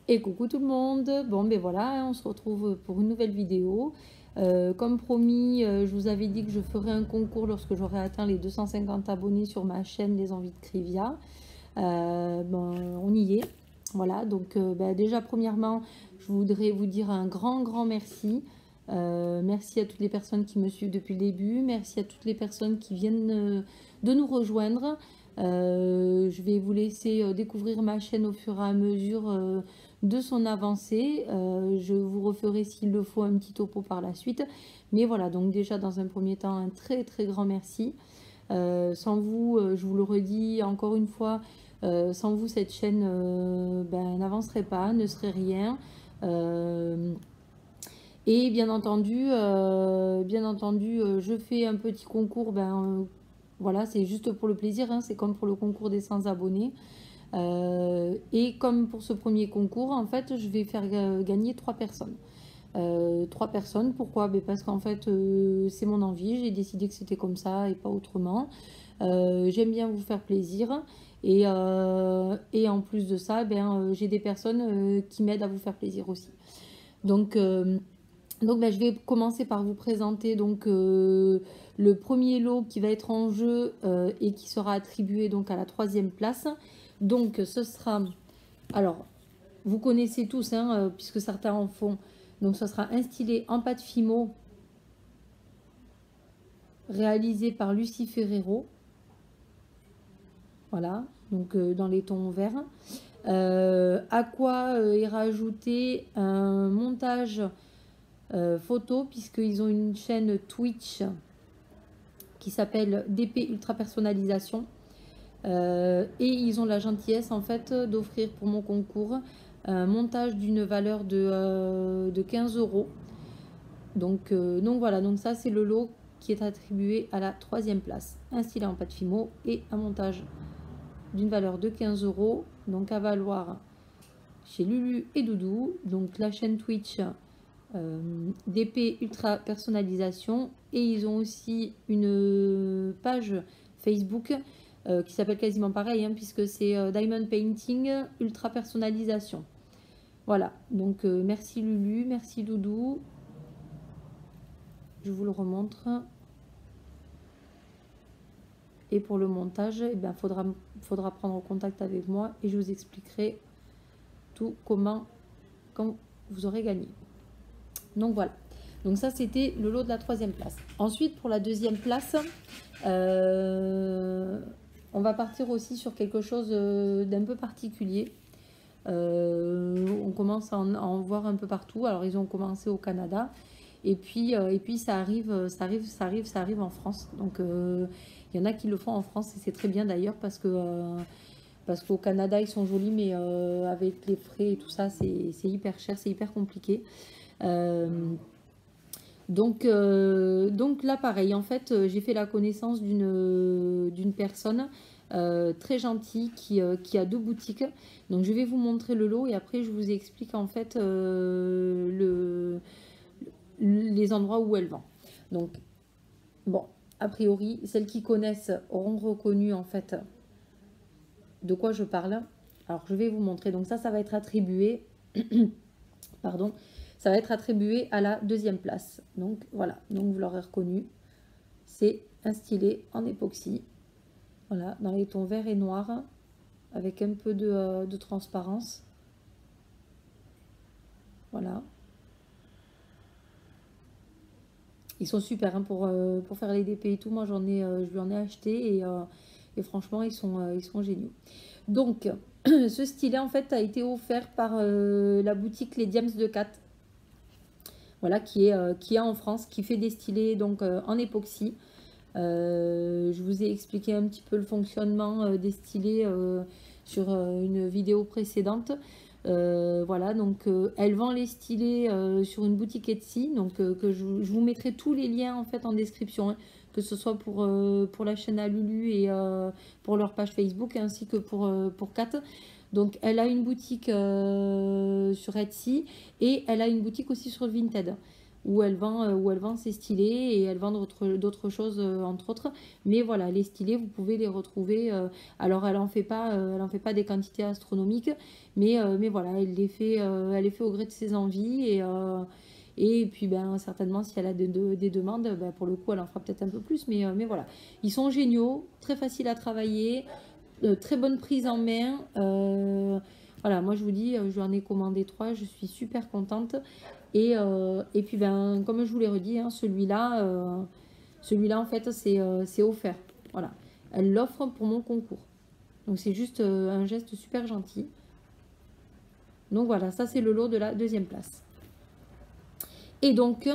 Et coucou tout le monde. Bon ben voilà, on se retrouve pour une nouvelle vidéo. Comme promis, je vous avais dit que je ferai un concours lorsque j'aurai atteint les 250 abonnés sur ma chaîne Les Envies de Krivia. Bon, on y est. Voilà, donc ben, déjà premièrement, je voudrais vous dire un grand merci. Merci à toutes les personnes qui me suivent depuis le début. Merci à toutes les personnes qui viennent de nous rejoindre. Je vais vous laisser découvrir ma chaîne au fur et à mesure de son avancée. Je vous referai s'il le faut un petit topo par la suite. Mais voilà, donc déjà dans un premier temps, un très grand merci. Sans vous, je vous le redis encore une fois, sans vous cette chaîne ben, n'avancerait pas, ne serait rien. Et bien entendu, je fais un petit concours, ben, voilà, c'est juste pour le plaisir, hein, c'est comme pour le concours des 100 abonnés. Et comme pour ce premier concours, en fait, je vais faire gagner 3 personnes. 3 personnes, pourquoi? Ben parce qu'en fait, c'est mon envie, j'ai décidé que c'était comme ça et pas autrement. J'aime bien vous faire plaisir. Et en plus de ça, ben, j'ai des personnes qui m'aident à vous faire plaisir aussi. Donc ben, je vais commencer par vous présenter donc, le premier lot qui va être en jeu et qui sera attribué donc à la 3e place. Donc ce sera, alors vous connaissez tous hein, puisque certains en font, donc ce sera un stylet en pâte Fimo réalisé par Lucie Ferrero. Voilà, donc dans les tons verts. À quoi est rajouté un montage photo, puisqu'ils ont une chaîne Twitch qui s'appelle DP Ultra Personnalisation. Et ils ont la gentillesse en fait d'offrir pour mon concours un montage d'une valeur de 15 €. Donc voilà, donc ça c'est le lot qui est attribué à la 3e place. Un stylet en pâte Fimo et un montage d'une valeur de 15 €, donc à valoir chez Lulu et Doudou, donc la chaîne Twitch DP Ultra Personnalisation, et ils ont aussi une page Facebook qui s'appelle quasiment pareil hein, puisque c'est Diamond Painting Ultra Personnalisation. Voilà, donc merci Lulu, merci Doudou. Je vous le remontre. Et pour le montage, eh bien, faudra prendre contact avec moi et je vous expliquerai tout comment, quand vous aurez gagné. Donc voilà. Donc ça, c'était le lot de la 3e place. Ensuite, pour la 2e place, on va partir aussi sur quelque chose d'un peu particulier. On commence à en voir un peu partout. Alors, ils ont commencé au Canada. Et puis ça arrive en France. Donc, il y en a qui le font en France et c'est très bien d'ailleurs parce qu'au Canada, ils sont jolis, mais avec les frais et tout ça, c'est hyper cher, c'est hyper compliqué. Donc là, pareil, en fait, j'ai fait la connaissance d'une personne très gentille qui a 2 boutiques. Donc, je vais vous montrer le lot et après, je vous explique en fait les endroits où elle vend. Donc, bon, a priori, celles qui connaissent auront reconnu en fait de quoi je parle. Alors, je vais vous montrer. Donc, ça va être attribué, pardon, ça va être attribué à la 2e place. Donc, voilà. Donc, vous l'aurez reconnu. C'est un stylet en époxy. Voilà, dans les tons vert et noir, avec un peu de transparence. Voilà. Ils sont super hein, pour faire les DP et tout. Moi, je lui en ai acheté et franchement, ils sont géniaux. Donc, ce stylet, en fait, a été offert par la boutique Les Diams de Cat. Voilà, qui est en France, qui fait des stylets donc, en époxy. Je vous ai expliqué un petit peu le fonctionnement des stylets sur une vidéo précédente. Voilà, donc elle vend les stylets sur une boutique Etsy, donc que je vous mettrai tous les liens en fait en description, hein, que ce soit pour la chaîne à Lulu et pour leur page Facebook, ainsi que pour Kat. Donc elle a une boutique sur Etsy et elle a une boutique aussi sur Vinted. où elle vend ses stylés et elle vend d'autres choses entre autres. Mais voilà, les stylés, vous pouvez les retrouver. Alors, elle en fait pas des quantités astronomiques, mais voilà, elle les fait au gré de ses envies et puis ben, certainement si elle a des demandes, ben, pour le coup elle en fera peut-être un peu plus, mais voilà. Ils sont géniaux, très faciles à travailler, très bonne prise en main. Voilà, moi je vous dis, je lui en ai commandé 3, je suis super contente. Et puis ben, comme je vous l'ai redit, hein, celui-là en fait c'est offert. Voilà, elle l'offre pour mon concours. Donc c'est juste un geste super gentil. Donc voilà, ça c'est le lot de la deuxième place. Et donc,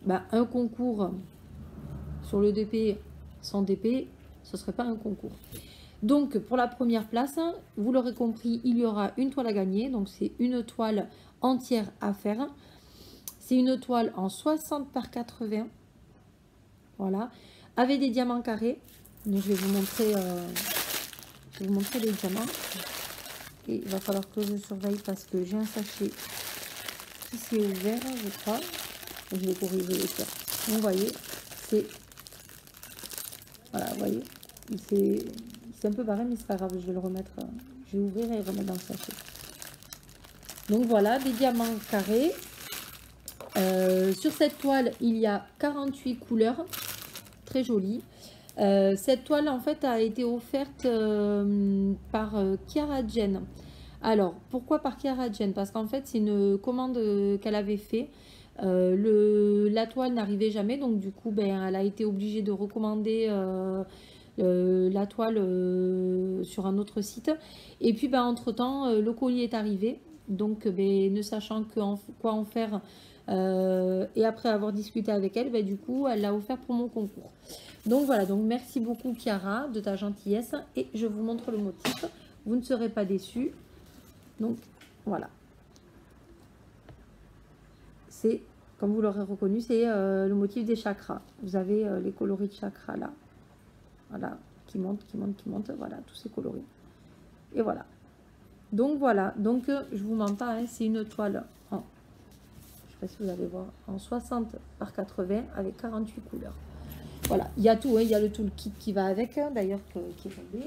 bah, un concours sur le DP sans DP, ce ne serait pas un concours. Donc, pour la première place, vous l'aurez compris, il y aura une toile à gagner. Donc, c'est une toile entière à faire. C'est une toile en 60 par 80. Voilà. Avec des diamants carrés. Donc, je vais vous montrer les diamants. Et il va falloir que je surveille parce que j'ai un sachet qui s'est ouvert, je crois. Je vais corriger les cœurs. Donc, vous voyez, c'est... Voilà, vous voyez, c'est un peu barré, mais c'est pas grave, je vais le remettre, je vais ouvrir et remettre dans le sachet. Donc voilà, des diamants carrés. Sur cette toile, il y a 48 couleurs, très jolies. Cette toile, en fait, a été offerte par Chiara Jen. Alors, pourquoi par Chiara Jen? Parce qu'en fait, c'est une commande qu'elle avait fait. La toile n'arrivait jamais, donc du coup ben, elle a été obligée de recommander la toile sur un autre site. Et puis ben, entre temps le colis est arrivé, donc ben, ne sachant quoi en faire, et après avoir discuté avec elle, ben, du coup elle l'a offert pour mon concours. Donc voilà, donc merci beaucoup Chiara de ta gentillesse, et je vous montre le motif, vous ne serez pas déçus. Donc voilà, c'est, comme vous l'aurez reconnu, c'est le motif des chakras. Vous avez les coloris de chakras là. Voilà, qui montent, qui montent, qui montent. Voilà, tous ces coloris. Et voilà. Donc voilà, donc je vous mens pas, hein, c'est une toile en, je sais pas si vous allez voir, en 60 par 80 avec 48 couleurs. Voilà, il y a tout, hein, il y a le toolkit qui va avec, hein, d'ailleurs, qui est tombé.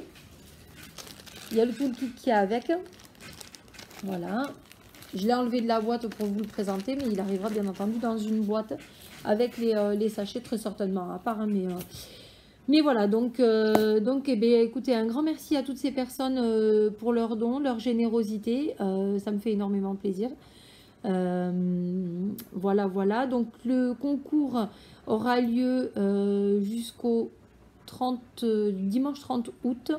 Il y a le toolkit qui est avec. Voilà. Je l'ai enlevé de la boîte pour vous le présenter, mais il arrivera bien entendu dans une boîte avec les sachets, très certainement à part. Hein, mais voilà, donc eh bien, écoutez, un grand merci à toutes ces personnes pour leurs dons, leur générosité. Ça me fait énormément plaisir. Voilà, voilà. Donc le concours aura lieu jusqu'au dimanche 30 août,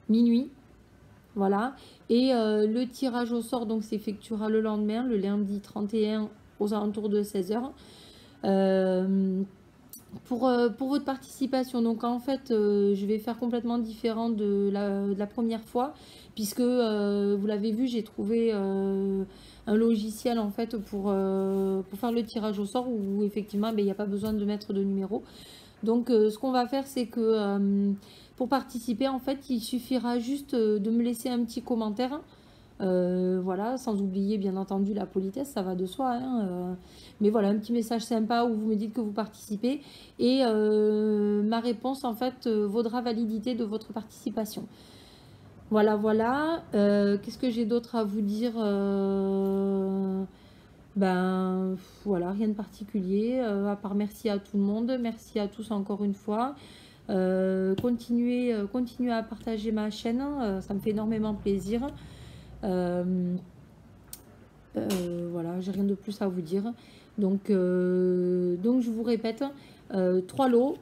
minuit. Voilà, et le tirage au sort donc s'effectuera le lendemain, le lundi 31 aux alentours de 16 h. Pour votre participation, donc en fait je vais faire complètement différent de la première fois, puisque vous l'avez vu, j'ai trouvé un logiciel en fait pour faire le tirage au sort où effectivement il n'y a pas besoin de mettre de numéro. Donc ce qu'on va faire, c'est que pour participer, en fait, il suffira juste de me laisser un petit commentaire. Voilà, sans oublier bien entendu la politesse, ça va de soi. Hein, mais voilà, un petit message sympa où vous me dites que vous participez. Et ma réponse, en fait, vaudra validité de votre participation. Voilà, voilà. Qu'est-ce que j'ai d'autre à vous dire? Ben voilà, rien de particulier, à part merci à tout le monde, merci à tous encore une fois. Continuez à partager ma chaîne, ça me fait énormément plaisir. Voilà, j'ai rien de plus à vous dire. Donc je vous répète, 3 lots.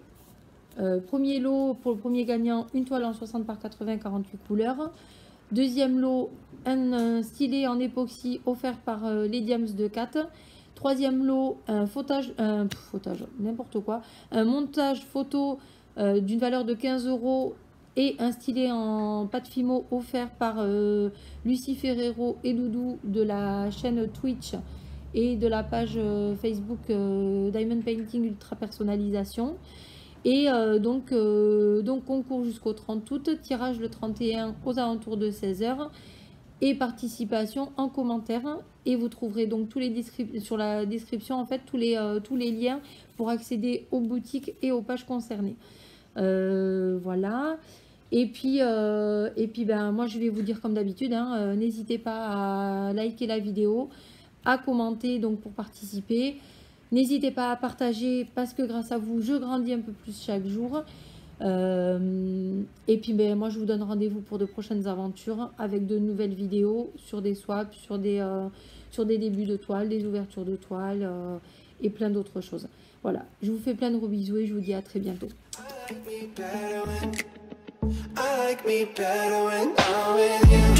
Premier lot, pour le premier gagnant, une toile en 60 par 80, 48 couleurs. Deuxième lot, un stylet en époxy offert par les Diams de 4. Troisième lot, un n'importe quoi, un montage photo d'une valeur de 15 € et un stylet en pâte Fimo offert par Lucie Ferrero et Doudou de la chaîne Twitch et de la page Facebook Diamond Painting Ultra Personnalisation. Et donc concours jusqu'au 30 août, tirage le 31 aux alentours de 16 h. et participation en commentaire. Et vous trouverez donc tous les sur la description en fait tous les liens pour accéder aux boutiques et aux pages concernées. Voilà. Et puis ben, moi je vais vous dire comme d'habitude, hein, n'hésitez pas à liker la vidéo, à commenter donc pour participer. N'hésitez pas à partager parce que grâce à vous, je grandis un peu plus chaque jour. Et puis ben, moi je vous donne rendez-vous pour de prochaines aventures avec de nouvelles vidéos sur des swaps, sur des débuts de toile, des ouvertures de toile et plein d'autres choses. Voilà, je vous fais plein de gros bisous et je vous dis à très bientôt. I like me better when I'm with you.